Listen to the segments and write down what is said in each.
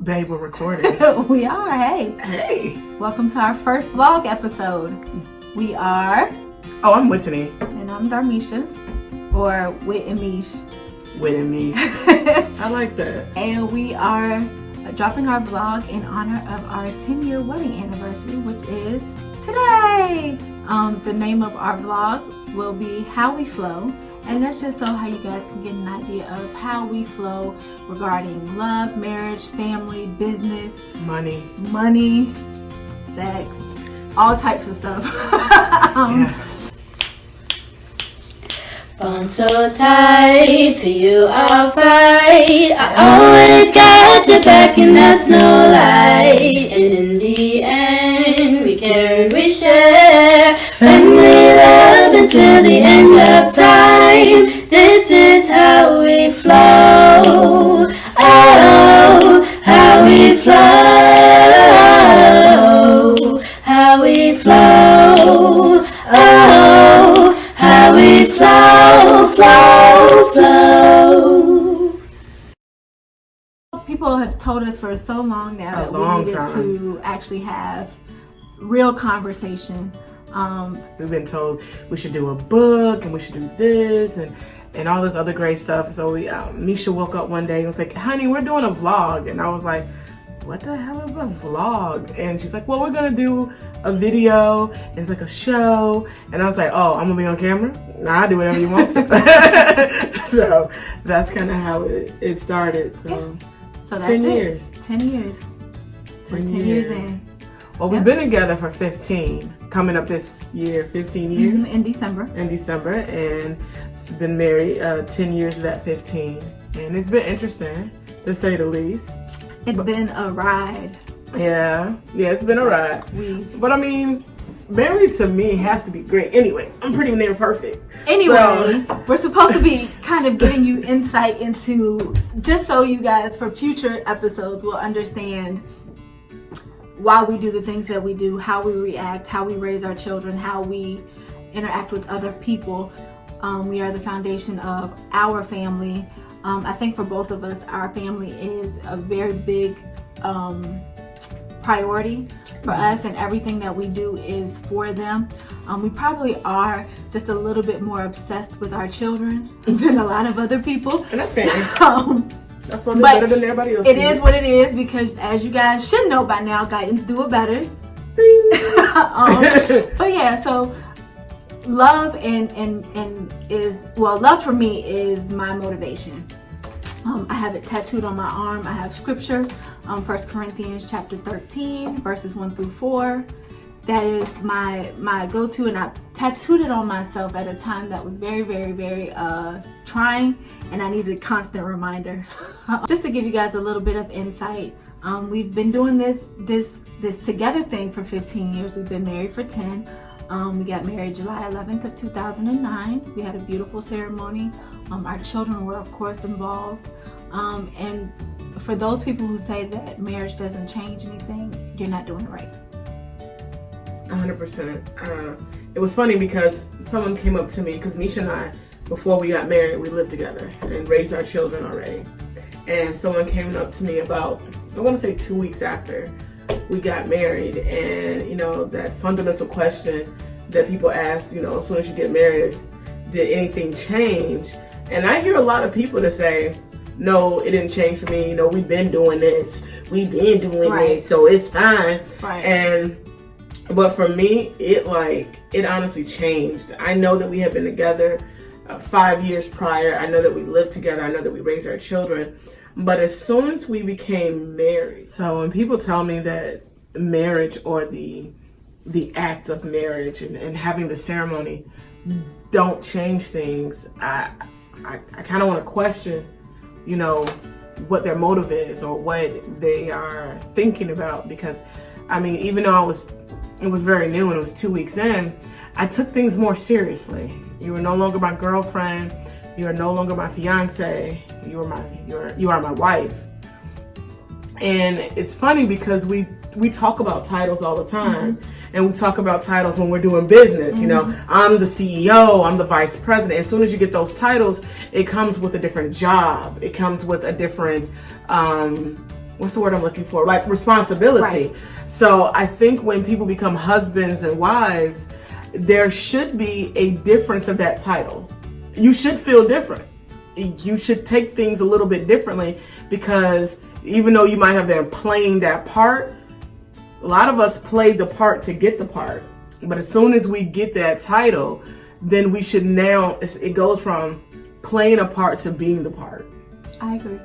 Babe, we're recording. We are. Hey. Hey. Welcome to our first vlog episode. We are. Oh, I'm Whitney. And I'm Darmisha. Or Wit and Mish. Wit and Mish. I like that. And we are dropping our vlog in honor of our 10-year wedding anniversary, which is today. The name of our vlog will be How We Flow. And that's just so how you guys can get an idea of how we flow regarding love, marriage, family, business, money, sex, all types of stuff. Bond so tight, for you I'll fight. I always got your back and that's no lie. And in the end, we care and we share friendly love until the end of time. This is how we flow. Oh, how we flow. How we flow. Oh, how we flow, flow, flow. People have told us for so long now that we needed to actually have real conversation. We've been told we should do a book and we should do this and all this other great stuff. So Misha woke up one day and was like, honey, we're doing a vlog. And I was like, what the hell is a vlog? And she's like, well, we're gonna do a video. And it's like a show. And I was like, oh, I'm gonna be on camera? Nah, I'll do whatever you want to. So that's kind of how it started. So that's 10 years. 10 years. We're 10 years in. Well, we've been together for 15. Coming up this year, 15 years. In December. And it's been married 10 years of that 15. And it's been interesting, to say the least. It's been a ride. Yeah, it's been a ride. But I mean, married to me has to be great. Anyway, I'm pretty near perfect. Anyway, we're supposed to be kind of giving you insight into, just so you guys for future episodes will understand why we do the things that we do, how we react, how we raise our children, how we interact with other people. We are the foundation of our family. I think for both of us, our family is a very big priority for us, and everything that we do is for them. We probably are just a little bit more obsessed with our children than a lot of other people. And that's fair. That's why they're better than everybody else. It is what it is, because as you guys should know by now, Guytons do it better. But yeah, so love love for me is my motivation. I have it tattooed on my arm. I have scripture, 1 Corinthians chapter 13, verses 1 through 4. That is my go-to, and I tattooed it on myself at a time that was very, very, very trying, and I needed a constant reminder. Just to give you guys a little bit of insight, we've been doing this together thing for 15 years. We've been married for 10. We got married July 11th of 2009. We had a beautiful ceremony. Our children were, of course, involved. And for those people who say that marriage doesn't change anything, you're not doing it right. 100%. It was funny because someone came up to me, because Misha and I, before we got married, we lived together and raised our children already. And someone came up to me about, I want to say 2 weeks after we got married, and that fundamental question that people ask, as soon as you get married is, did anything change? And I hear a lot of people that say, no, it didn't change for me. We've been doing this. We've been doing this, so it's fine. Right. But for me, it honestly changed. I know that we had been together 5 years prior. I know that we lived together. I know that we raised our children. But as soon as we became married, so when people tell me that marriage or the act of marriage and having the ceremony don't change things, I kind of want to question, what their motive is or what they are thinking about. Because, I mean, even though it was very new and it was 2 weeks in, I took things more seriously. You were no longer my girlfriend. You are no longer my fiance. You are my wife. And it's funny because we talk about titles all the time. Mm-hmm. And we talk about titles when we're doing business. Mm-hmm. I'm the CEO, I'm the vice president. As soon as you get those titles, it comes with a different job. It comes with a different what's the word I'm looking for? Like responsibility. Right. So I think when people become husbands and wives, there should be a difference of that title. You should feel different. You should take things a little bit differently, because even though you might have been playing that part, a lot of us played the part to get the part. But as soon as we get that title, then we should now, it goes from playing a part to being the part. I agree.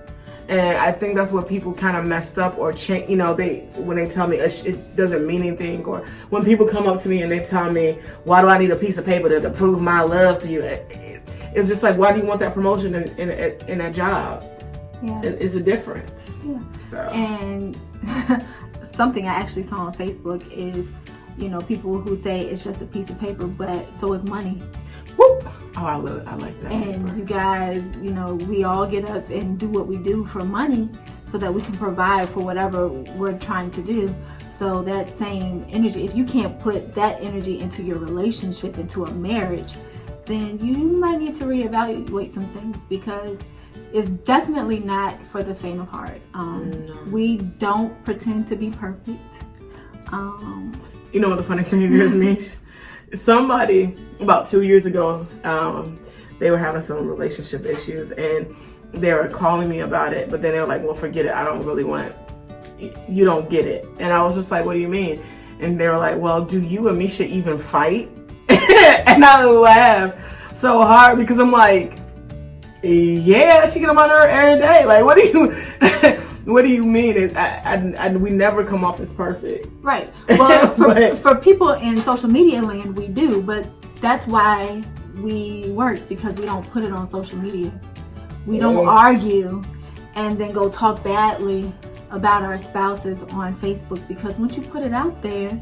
And I think that's what people kind of messed up or change. You know, when they tell me it doesn't mean anything, or when people come up to me and they tell me, why do I need a piece of paper to prove my love to you? It's just like, why do you want that promotion in that job? Yeah. It's a difference. Yeah. So. And something I actually saw on Facebook is, you know, people who say it's just a piece of paper, but so is money. Whoop. Oh, I like that. And you guys, you know, we all get up and do what we do for money so that we can provide for whatever we're trying to do. So that same energy, if you can't put that energy into your relationship, into a marriage, then you might need to reevaluate some things, because it's definitely not for the faint of heart. No. We don't pretend to be perfect. You know what the funny thing is, Mish? Somebody about 2 years ago, they were having some relationship issues, and they were calling me about it, but then they were like, well, forget it. I don't really want, you don't get it. And I was just like, what do you mean? And they were like, well, do you and Misha even fight? And I laughed so hard, because I'm like, yeah, she get on my nerve every day. Like, what do you what do you mean? We never come off as perfect. Right. Well, for people in social media land, we do, but that's why we work, because we don't put it on social media. We don't argue and then go talk badly about our spouses on Facebook, because once you put it out there,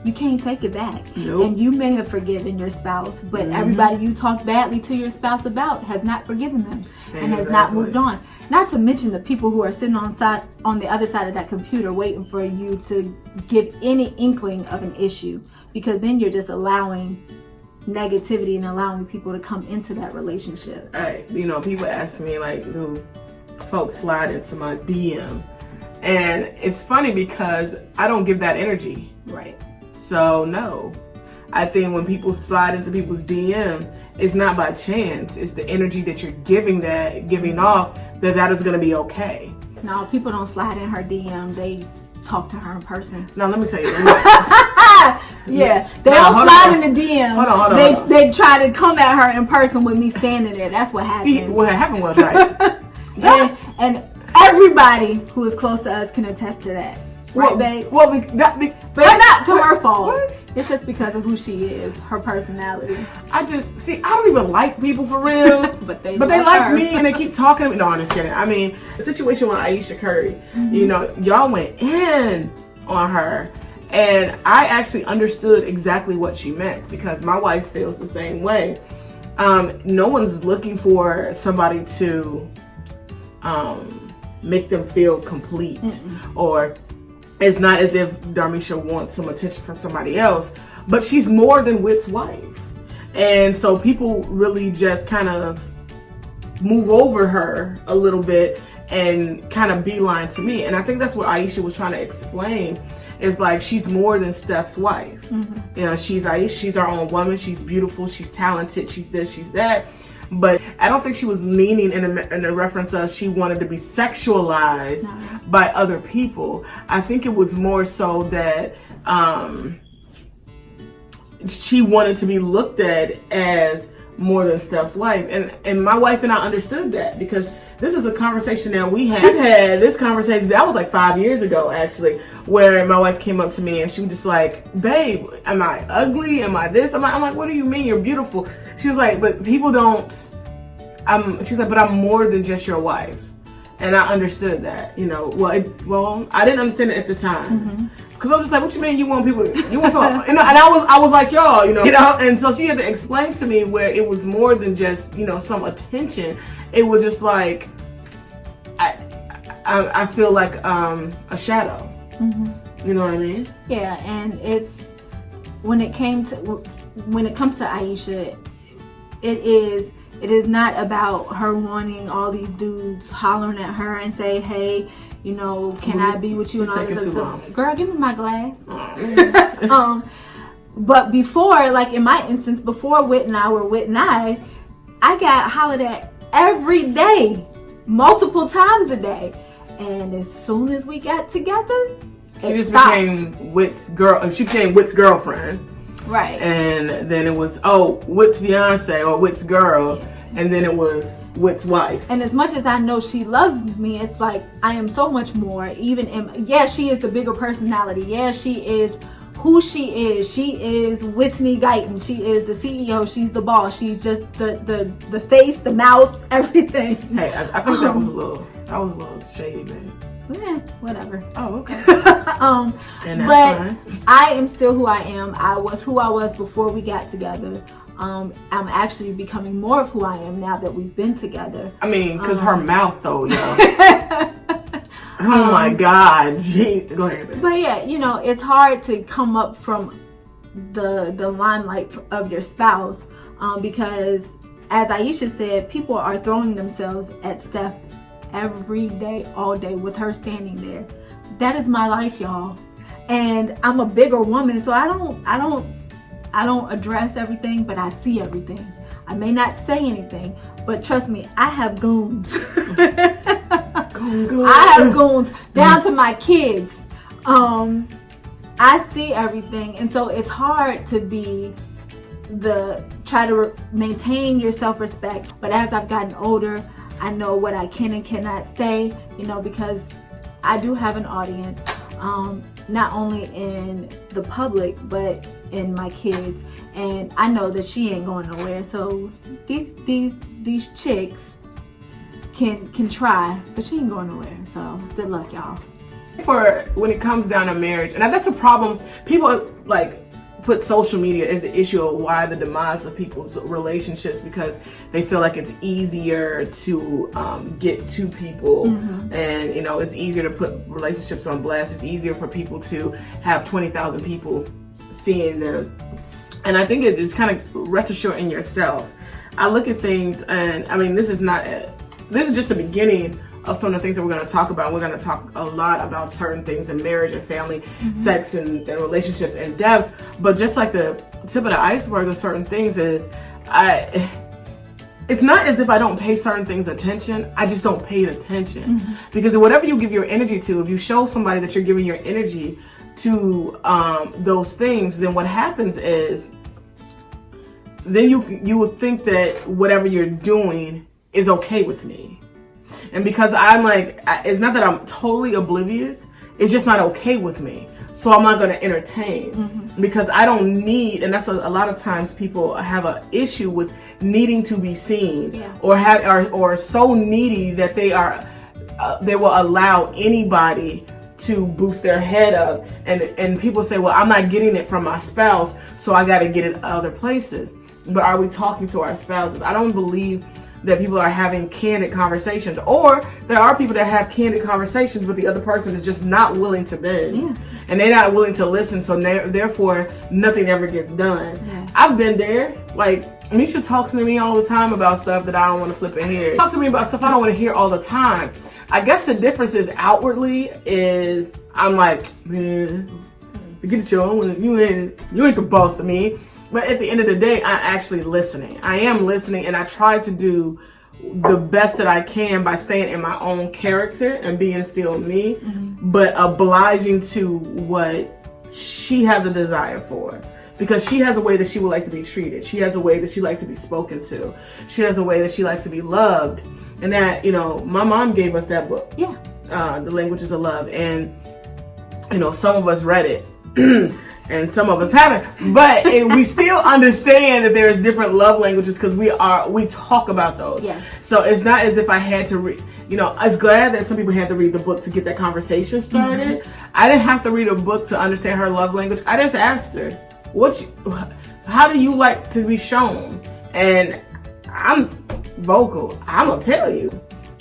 you can't take it back. Nope. And you may have forgiven your spouse, but everybody you talk badly to your spouse about has not forgiven them and has not moved on. Not to mention the people who are sitting on the other side of that computer waiting for you to give any inkling of an issue, because then you're just allowing negativity and allowing people to come into that relationship. Right. You know, people ask me, like, do folks slide into my DM? And it's funny because I don't give that energy. Right. So no, I think when people slide into people's DM, it's not by chance. It's the energy that you're giving off that is going to be okay. No, people don't slide in her DM. They talk to her in person. Now let me tell you. Yeah, they don't slide in the DM. Hold on. They try to come at her in person with me standing there. That's what happens. See, what happened was, right? and everybody who is close to us can attest to that. Right, babe? Well, but it's not to her fault. What? It's just because of who she is, her personality. I don't even like people for real. but they like me, and they keep talking to me. No, I'm just kidding. I mean, the situation with Aisha Curry, you know, y'all went in on her, and I actually understood exactly what she meant, because my wife feels the same way. No one's looking for somebody to make them feel complete, or it's not as if Darmisha wants some attention from somebody else, but she's more than Whit's wife. And so people really just kind of move over her a little bit and kind of beeline to me. And I think that's what Aisha was trying to explain, is like, she's more than Steph's wife. You know, she's Aisha, she's our own woman, she's beautiful, she's talented, she's this, she's that. But I don't think she was meaning in a reference of she wanted to be sexualized by other people. I think it was more so that she wanted to be looked at as more than Steph's wife. And my wife and I understood that, because this is a conversation that we've had this conversation, that was like 5 years ago actually, where my wife came up to me and she was just like, babe, am I ugly? Am I this? I'm like, what do you mean? You're beautiful. She was like, but people don't, she's like, but I'm more than just your wife. And I understood that, you know, well, I didn't understand it at the time. Because I was just like, what you mean you want people, you want some, you know, and I was like, y'all, you know, and so she had to explain to me where it was more than just, you know, some attention. It was just like, I feel like a shadow. You know what I mean? Yeah, and it's, when it comes to Aisha, it is not about her wanting all these dudes hollering at her and say, hey, you know, can I be with you and all this other stuff. Girl, give me my glass. But before, like in my instance, before Whit and I were Whit and I got hollered at every day, multiple times a day. And as soon as we got together, she just became Whit's girl. She became Whit's girlfriend. Right. And then it was, Whit's fiance or Whit's girl. And then it was Whit's wife. And as much as I know she loves me, it's like I am so much more. She is the bigger personality. Yeah, she is who she is. She is Whitney Guyton. She is the CEO. She's the boss. She's just the face, the mouth, everything. Hey, I think that was a little shady, babe. Yeah, whatever. Oh, okay. And that's fine. I am still who I am. I was who I was before we got together. I'm actually becoming more of who I am now that we've been together. I mean, because her mouth, though, yo. Oh my God. Gee. Go ahead, babe. But yeah, you know, it's hard to come up from the limelight of your spouse because, as Aisha said, people are throwing themselves at Steph every day, all day, with her standing there. That is my life, y'all. And I'm a bigger woman, so I don't address everything, but I see everything. I may not say anything, but trust me, I have goons. I have goons down to my kids. I see everything, and so it's hard to try to maintain your self-respect. But as I've gotten older, I know what I can and cannot say, you know, because I do have an audience, not only in the public, but in my kids. And I know that she ain't going nowhere. So these chicks can try, but she ain't going nowhere. So good luck, y'all. For when it comes down to marriage, and that's a problem. People like put social media as the issue of why the demise of people's relationships, because they feel like it's easier to get to people, and you know, it's easier to put relationships on blast. It's easier for people to have 20,000 people seeing them, and I think it is kind of rest assured in yourself. I look at things, and I mean, this is just the beginning of some of the things that we're going to talk about. We're going to talk a lot about certain things in marriage and family, sex and relationships in depth. But just like the tip of the iceberg of certain things is, it's not as if I don't pay certain things attention. I just don't pay it attention. Because whatever you give your energy to, if you show somebody that you're giving your energy to those things, then what happens is, then you would think that whatever you're doing is okay with me. And because I'm like, it's not that I'm totally oblivious, it's just not okay with me. So I'm not going to entertain because I don't need, and that's a lot of times people have an issue with needing to be seen, or so needy that they will allow anybody to boost their head up. And people say, well, I'm not getting it from my spouse, so I got to get it other places. But are we talking to our spouses? I don't believe that people are having candid conversations, or there are people that have candid conversations, but the other person is just not willing to bend, and they're not willing to listen, so therefore nothing ever gets done. I've been there. Like, Misha talks to me all the time about stuff that I don't want to flip and hear. Talks to me about stuff I don't want to hear all the time. I guess the difference is outwardly is I'm like, man, get it, you ain't the boss of me. But at the end of the day, I'm actually listening. I am listening, and I try to do the best that I can by staying in my own character and being still me, but obliging to what she has a desire for. Because she has a way that she would like to be treated. She has a way that she likes to be spoken to. She has a way that she likes to be loved. And that, you know, my mom gave us that book. The Languages of Love. And, you know, some of us read it. And some of us haven't, but we still understand that there's different love languages because we talk about those. So it's not as if I had to read. You know, I was glad that some people had to read the book to get that conversation started. I didn't have to read a book to understand her love language. I just asked her, how do you like to be shown? And I'm vocal. I'm gonna tell you.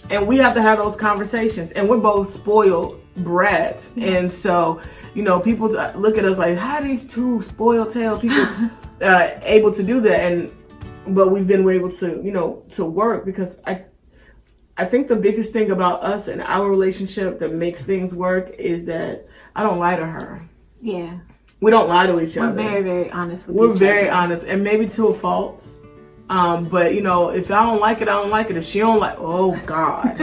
And we have to have those conversations. And we're both spoiled brats, and so. You know, people look at us like, how are these two spoiled tail people able to do that? But we've been able to, you know, to work because I I think the biggest thing about us and our relationship that makes things work is that I don't lie to her. Yeah. We don't lie to each other. We're very, very honest with each We're other. very honest, and maybe to a fault. But you know, if I don't like it, I don't like it. If she don't like, oh God.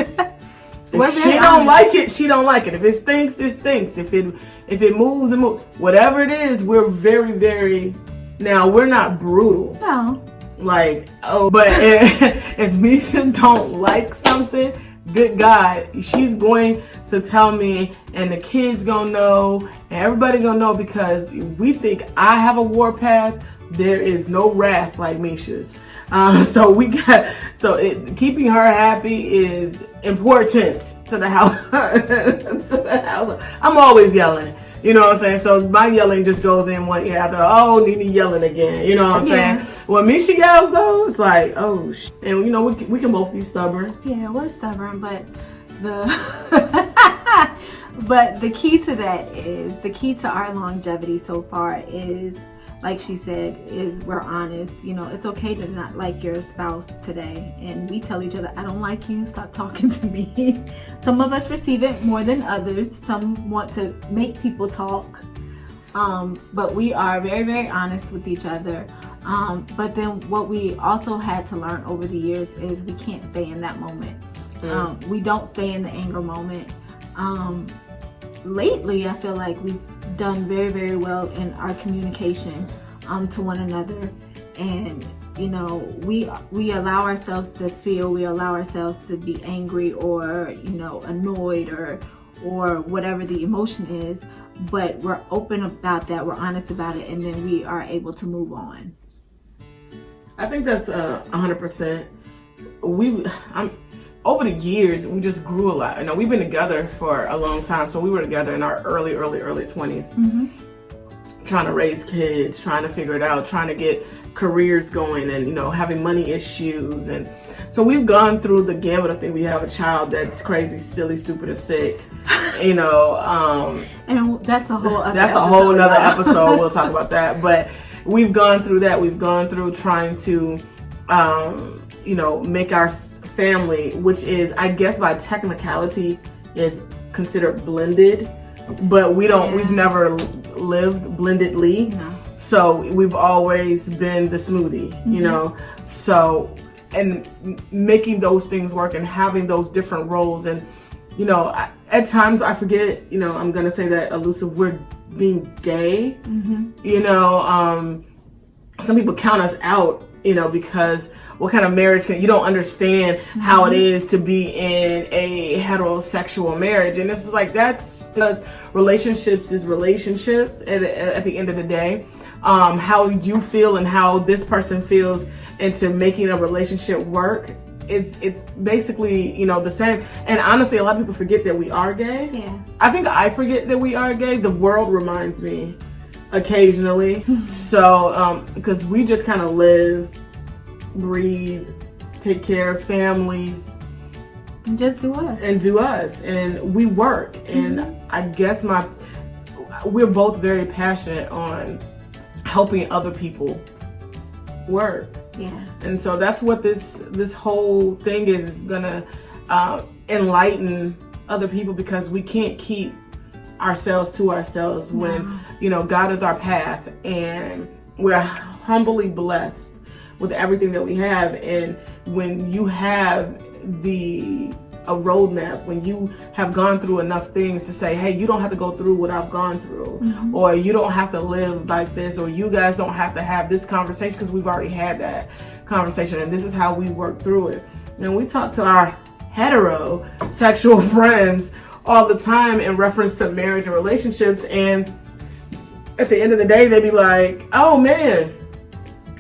If she don't like it, she don't like it. If it stinks, it stinks. If it moves, it moves. Whatever it is, we're very, very. Now we're not brutal. No. Like, oh, but if Misha don't like something, good God, she's going to tell me, and the kids gonna know, and everybody gonna know, because we think I have a warpath. There is no wrath like Misha's. So keeping her happy is important to the house. I'm always yelling. You know what I'm saying? So my yelling just goes in one ear after, oh, Nene yelling again. You know what I'm saying? When Misha yells though, it's like, oh, and you know, we can both be stubborn. Yeah, we're stubborn, but the key to that is, the key to our longevity so far is, like she said, is we're honest. You know, it's okay to not like your spouse today. And we tell each other, I don't like you, stop talking to me. Some of us receive it more than others. Some want to make people talk. But we are very, very honest with each other. But then what we also had to learn over the years is we can't stay in that moment. We don't stay in the anger moment. Lately, I feel like we've done very, very well in our communication to one another, and you know, we allow ourselves to feel, we allow ourselves to be angry or, you know, annoyed or whatever the emotion is, but we're open about that, we're honest about it, and then we are able to move on. I think that's 100%. Over the years, we just grew a lot. You know, we've been together for a long time. So we were together in our early 20s, trying to raise kids, trying to figure it out, trying to get careers going, and, you know, having money issues. And so we've gone through the gamut. I think we have a child that's crazy, silly, stupid, and sick. You know, and that's a whole other episode. We'll talk about that. But we've gone through that. We've gone through trying to, you know, make our family, which is, I guess by technicality, is considered blended, but we've never lived blendedly. No. So we've always been the smoothie, you know. So, and making those things work and having those different roles, and you know, at times I forget, you know, I'm gonna say that elusive word, being gay. You know, some people count us out, you know, because what kind of marriage you don't understand how it is to be in a heterosexual marriage. And this is like, that's because relationships is relationships at the end of the day. How you feel and how this person feels into making a relationship work, it's basically, you know, the same. And honestly, a lot of people forget that we are gay. Yeah. I think I forget that we are gay. The world reminds me occasionally. So, because we just kind of live, breathe, take care of families, and just do us, and we work. And I guess we're both very passionate on helping other people work. Yeah. And so that's what this whole thing is gonna enlighten other people, because we can't keep ourselves to ourselves when, you know, God is our path, and we're humbly blessed with everything that we have. And when you have a roadmap, when you have gone through enough things to say, hey, you don't have to go through what I've gone through, or you don't have to live like this, or you guys don't have to have this conversation, because we've already had that conversation, and this is how we work through it. And we talk to our heterosexual friends all the time in reference to marriage and relationships, and at the end of the day, they be like, oh man,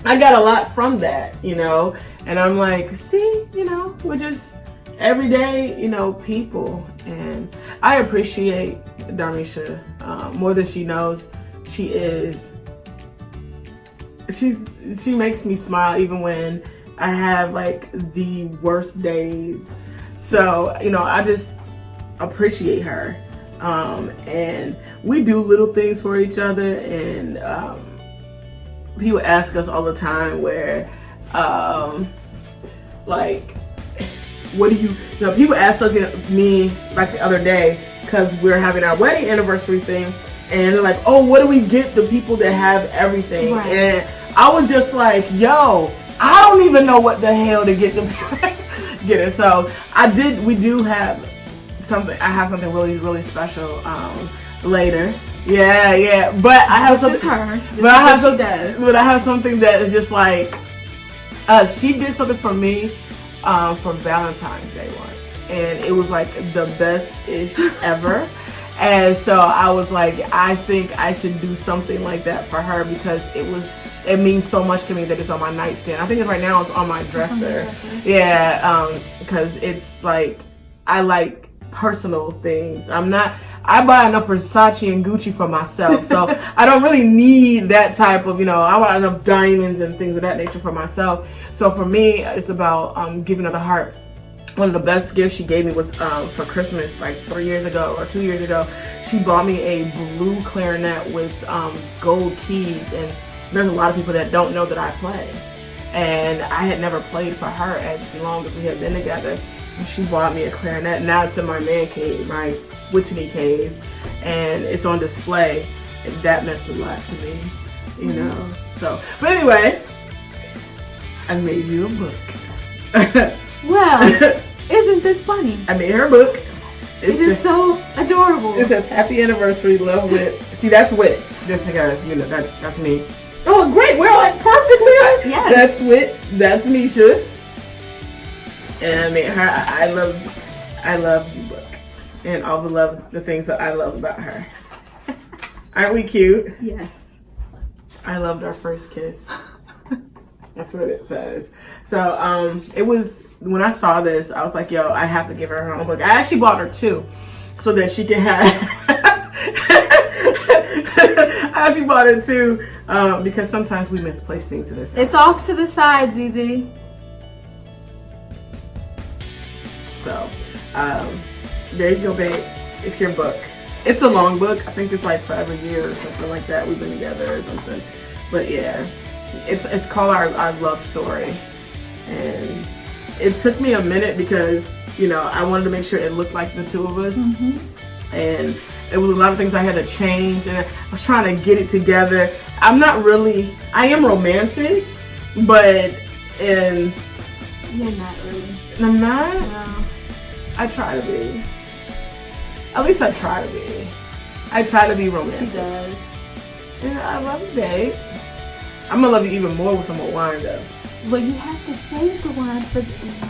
I got a lot from that, you know. And I'm like, see, you know, we're just everyday, you know, people. And I appreciate Darmisha more than she knows. She makes me smile even when I have like the worst days. So, you know, I just appreciate her. And we do little things for each other, and people ask us all the time where, like, what do you know, people asked us, me, like the other day, because we're having our wedding anniversary thing, and they're like, oh, what do we get the people that have everything? Right. And I was just like, yo, I don't even know what the hell to get them get it. So we do have something. I have something really, really special later. Yeah. But I have something. This is her. But I have what she does. But I have something that is just like, she did something for me for Valentine's Day once, and it was like the best ish ever. And so I was like, I think I should do something like that for her, because it means so much to me that it's on my nightstand. I think right now it's on my dresser. Yeah, because it's like, I like personal things. I buy enough Versace and Gucci for myself, so I don't really need that type of, I want enough diamonds and things of that nature for myself. So for me, it's about giving her the heart. One of the best gifts she gave me was for Christmas, like 3 years ago or 2 years ago. She bought me a blue clarinet with gold keys, and there's a lot of people that don't know that I play. And I had never played for her as long as we had been together. And she bought me a clarinet. Now it's in my man cave, my Whitney cave, and it's on display. And that meant a lot to me, So, but anyway, I made you a book. Well, isn't this funny? I made her a book. It is so adorable. It says "Happy Anniversary, Love Wit." See, that's Wit. Just because that's me. Oh, great! We're like perfectly right. Yes. That's Wit. That's Nisha. And I made her. I love you book, and all the things that I love about her. Aren't we cute? Yes. I loved our first kiss. That's what it says. So it was, when I saw this, I was like, yo, I have to give her own book. I actually bought her two so that she can have I actually bought her two because sometimes we misplace things in this house. It's off to the side, ZZ. So there you go, babe. It's your book. It's a long book. I think it's like forever year or something like that. We've been together or something. But yeah. It's called our love story, and it took me a minute because I wanted to make sure it looked like the two of us, and it was a lot of things I had to change, and I was trying to get it together. I am romantic, but you're not really. I'm not. No. I try to be. At least I try to be. I try to be romantic. She does. Yeah, I love you, babe. I'm gonna love you even more with some more wine, though. But you have to save the wine for.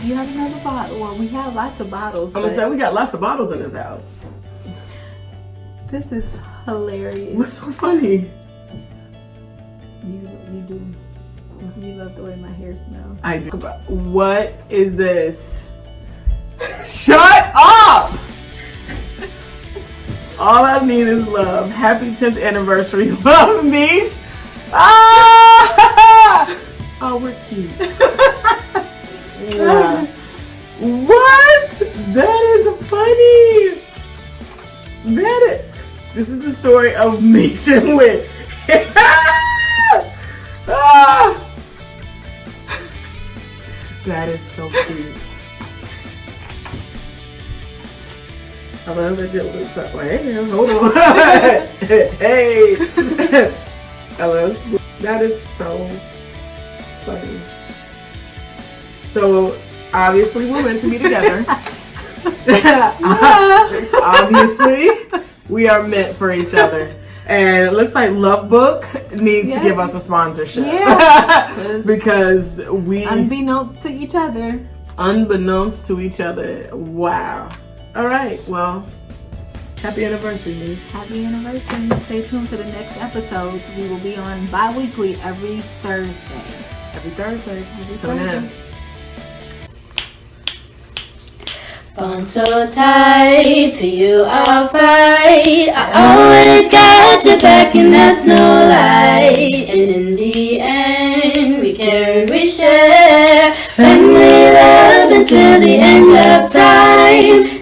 You have another bottle. Well, we have lots of bottles. I'm gonna say we got lots of bottles in this house. This is hilarious. What's so funny? You do. You love the way my hair smells. I do. What is this? Shut up! All I need is love. Happy 10th anniversary. Love, Mish. Ah! Oh, we're cute. Yeah. What? That is funny. This is the story of Mish and Wit. Ah! That is so cute. I love that it looks that way. Hey, hold on. Hey. I love that is so funny. So obviously we're meant to be together. Obviously we are meant for each other. And it looks like Love Book needs to give us a sponsorship. Yeah. Because we unbeknownst to each other. Wow. All right. Well, happy anniversary, Nish. Happy anniversary. Stay tuned for the next episodes. We will be on bi-weekly every Thursday. Bond so tight, for you I'll fight. I always got your back and that's no lie. And in the end, we care and we share. Friendly love until the end of time.